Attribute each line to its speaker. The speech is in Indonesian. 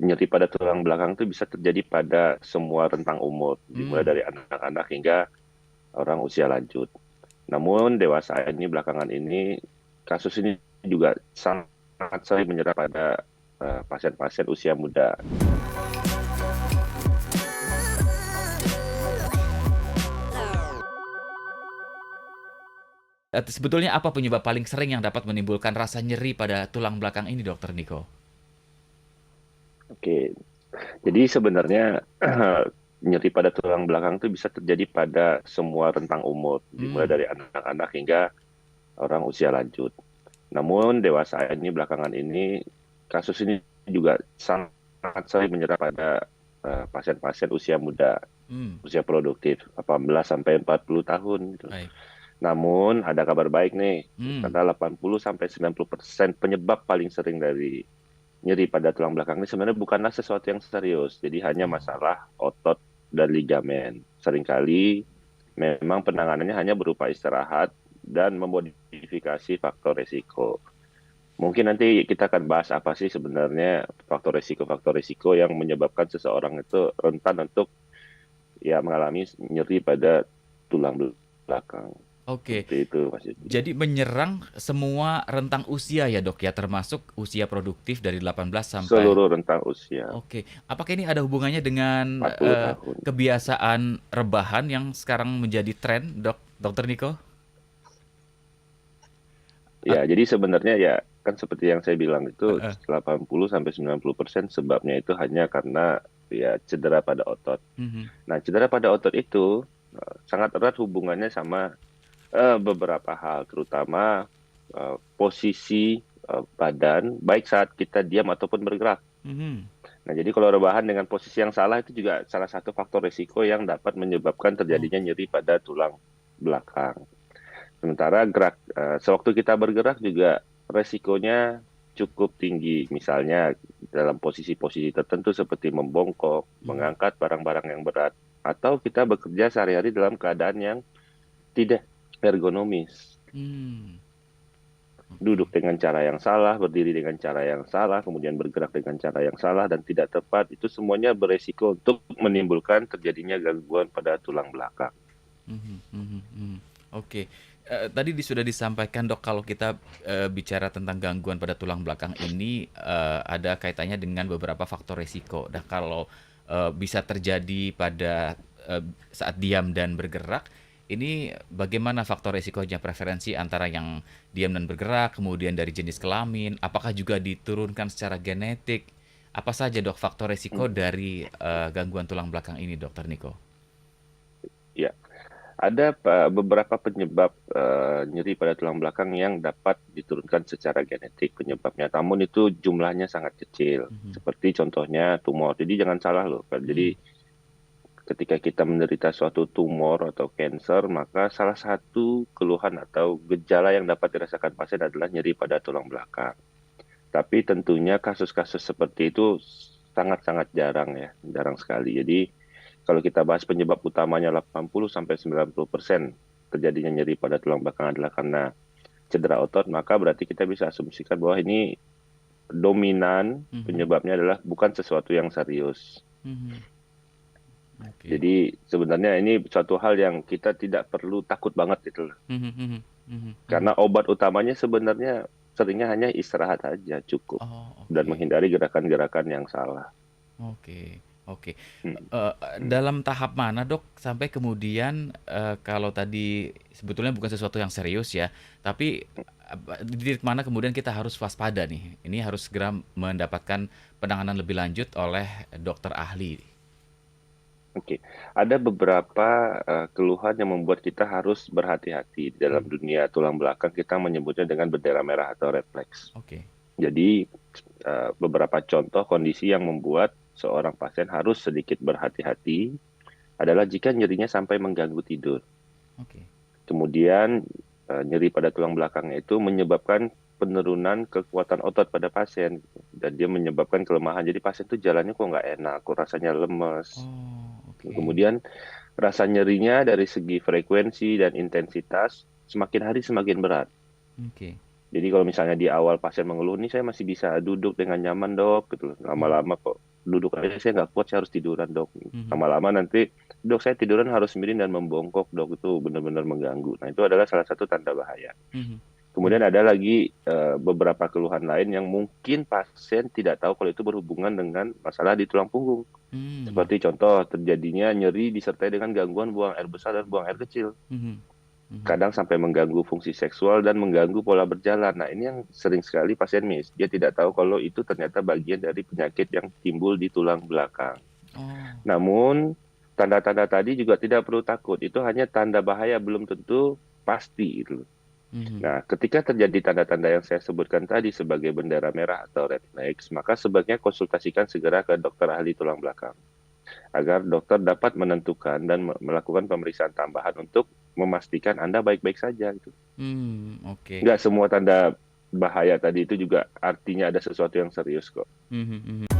Speaker 1: nyeri pada tulang belakang itu bisa terjadi pada semua rentang umur, dimulai
Speaker 2: Hmm.
Speaker 1: dari anak-anak hingga orang usia lanjut. Namun dewasa ini belakangan ini kasus ini juga sangat sering menyerang pada pasien-pasien usia muda.
Speaker 2: Sebetulnya apa penyebab paling sering yang dapat menimbulkan rasa nyeri pada tulang belakang ini, Dokter Niko?
Speaker 1: Oke, jadi sebenarnya nyeri pada tulang belakang itu bisa terjadi pada semua rentang umur, dimulai
Speaker 2: Hmm.
Speaker 1: dari anak-anak hingga orang usia lanjut. Namun dewasa ini belakangan ini kasus ini juga sangat sering menyerang pada pasien-pasien usia muda,
Speaker 2: Hmm.
Speaker 1: usia produktif, 18 sampai 40 tahun gitu.
Speaker 2: Baik.
Speaker 1: Namun ada kabar baik nih,
Speaker 2: Hmm.
Speaker 1: karena 80 sampai 90% penyebab paling sering dari nyeri pada tulang belakang ini sebenarnya bukanlah sesuatu yang serius. Jadi hanya
Speaker 2: Oh.
Speaker 1: masalah otot dan ligamen. Seringkali memang penanganannya hanya berupa istirahat dan memodifikasi faktor resiko. Mungkin nanti kita akan bahas apa sih sebenarnya faktor resiko yang menyebabkan seseorang itu rentan untuk ya mengalami nyeri pada tulang belakang.
Speaker 2: Oke.
Speaker 1: Seperti itu, Mas Yudi.
Speaker 2: Jadi menyerang semua rentang usia ya, Dok ya, termasuk usia produktif dari 18 sampai.
Speaker 1: Seluruh rentang usia
Speaker 2: Oke. Apakah ini ada hubungannya dengan
Speaker 1: 40 tahun.
Speaker 2: kebiasaan rebahan yang sekarang menjadi tren, Dokter Niko?
Speaker 1: Ya, jadi sebenarnya ya kan seperti yang saya bilang itu
Speaker 2: Heeh.
Speaker 1: 80 sampai 90% sebabnya itu hanya karena ya cedera pada otot.
Speaker 2: Mhm.
Speaker 1: Nah, cedera pada otot itu sangat erat hubungannya sama beberapa hal, terutama posisi badan baik saat kita diam ataupun bergerak.
Speaker 2: Mhm.
Speaker 1: Nah, jadi kalau rebahan dengan posisi yang salah itu juga salah satu faktor risiko yang dapat menyebabkan
Speaker 2: Oh.
Speaker 1: terjadinya nyeri pada tulang belakang. Sementara sewaktu kita bergerak juga resikonya cukup tinggi. Misalnya dalam posisi-posisi tertentu seperti membongkok,
Speaker 2: Mhm.
Speaker 1: mengangkat barang-barang yang berat, atau kita bekerja sehari-hari dalam keadaan yang tidak ergonomis.
Speaker 2: Hmm.
Speaker 1: Duduk
Speaker 2: Oke.
Speaker 1: dengan cara yang salah, berdiri dengan cara yang salah, kemudian bergerak dengan cara yang salah dan tidak tepat, itu semuanya beresiko untuk menimbulkan terjadinya gangguan pada tulang belakang.
Speaker 2: Mhm, mhm, mhm. Oke, tadi sudah disampaikan, Dok, kalau kita bicara tentang gangguan pada tulang belakang ini ada kaitannya dengan beberapa faktor resiko. Nah, kalau bisa terjadi pada saat diam dan bergerak, ini bagaimana faktor resikonya, preferensi antara yang diam dan bergerak, kemudian dari jenis kelamin, apakah juga diturunkan secara genetik? Apa saja, Dok, faktor resiko dari gangguan tulang belakang ini, Dokter Niko?
Speaker 1: Ya, ada beberapa penyebab nyeri pada tulang belakang yang dapat diturunkan secara genetik penyebabnya, namun itu jumlahnya sangat kecil.
Speaker 2: Mhm.
Speaker 1: Seperti contohnya tumor. Jadi jangan salah loh.
Speaker 2: Hmm.
Speaker 1: Jadi ketika kita menderita suatu tumor atau cancer, maka salah satu keluhan atau gejala yang dapat dirasakan pasien adalah nyeri pada tulang belakang. Tapi tentunya kasus-kasus seperti itu sangat-sangat jarang ya, jarang sekali. Jadi kalau kita bahas penyebab utamanya 80 sampai 90% terjadinya nyeri pada tulang belakang adalah karena cedera otot, maka berarti kita bisa asumsikan bahwa ini dominan
Speaker 2: Mhm.
Speaker 1: penyebabnya adalah bukan sesuatu yang serius.
Speaker 2: Mhm. Oke.
Speaker 1: Jadi sebenarnya ini suatu hal yang kita tidak perlu takut banget gitu loh.
Speaker 2: Mhm, mhm, mhm, mhm.
Speaker 1: Karena obat utamanya sebenarnya seringnya hanya istirahat aja cukup
Speaker 2: Oh,
Speaker 1: dan
Speaker 2: oke.
Speaker 1: menghindari gerakan-gerakan yang salah.
Speaker 2: Oke, oke.
Speaker 1: Hmm.
Speaker 2: Dalam tahap mana, Dok, sampai kemudian, kalau tadi sebetulnya bukan sesuatu yang serius ya, tapi, di titik mana kemudian kita harus waspada nih, ini harus segera mendapatkan penanganan lebih lanjut oleh dokter ahli?
Speaker 1: Oke, ada beberapa keluhan yang membuat kita harus berhati-hati. Di dalam
Speaker 2: Mmm.
Speaker 1: dunia tulang belakang kita menyebutnya dengan bendera merah atau refleks.
Speaker 2: Oke.
Speaker 1: Jadi beberapa contoh kondisi yang membuat seorang pasien harus sedikit berhati-hati adalah jika nyerinya sampai mengganggu tidur.
Speaker 2: Oke.
Speaker 1: Kemudian nyeri pada tulang belakang itu menyebabkan penurunan kekuatan otot pada pasien gitu. Dan dia menyebabkan kelemahan. Jadi pasien tuh jalannya kok nggak enak, kok rasanya lemes.
Speaker 2: Oh, oke.
Speaker 1: Kemudian rasa nyerinya dari segi frekuensi dan intensitas semakin hari semakin berat.
Speaker 2: Oke.
Speaker 1: Jadi kalau misalnya di awal pasien mengeluh, nih saya masih bisa duduk dengan nyaman dok, gitu.
Speaker 2: Mhm.
Speaker 1: Lama-lama kok. duduk aja saya nggak kuat, saya harus tiduran dok.
Speaker 2: Mhm.
Speaker 1: Lama-lama nanti, dok saya tiduran harus miring dan membongkok dok, itu benar-benar mengganggu. Nah itu adalah salah satu tanda bahaya.
Speaker 2: Mhm.
Speaker 1: Kemudian
Speaker 2: Mhm.
Speaker 1: ada lagi beberapa keluhan lain yang mungkin pasien tidak tahu kalau itu berhubungan dengan masalah di tulang punggung.
Speaker 2: Mmm.
Speaker 1: Seperti contoh, terjadinya nyeri disertai dengan gangguan buang air besar dan buang air kecil.
Speaker 2: Mhm. Mhm.
Speaker 1: Kadang sampai mengganggu fungsi seksual dan mengganggu pola berjalan. Nah, ini yang sering sekali pasien miss. Dia tidak tahu kalau itu ternyata bagian dari penyakit yang timbul di tulang belakang.
Speaker 2: Oh.
Speaker 1: Namun, tanda-tanda tadi juga tidak perlu takut. Itu hanya tanda bahaya, belum tentu pasti gitu.
Speaker 2: Mhm.
Speaker 1: Nah, ketika terjadi tanda-tanda yang saya sebutkan tadi sebagai bendera merah atau red flags, maka sebaiknya konsultasikan segera ke dokter ahli tulang belakang agar dokter dapat menentukan dan melakukan pemeriksaan tambahan untuk memastikan Anda baik-baik saja gitu.
Speaker 2: Oke.
Speaker 1: Nggak semua tanda bahaya tadi itu juga artinya ada sesuatu yang serius kok.
Speaker 2: Mhm. Mhm.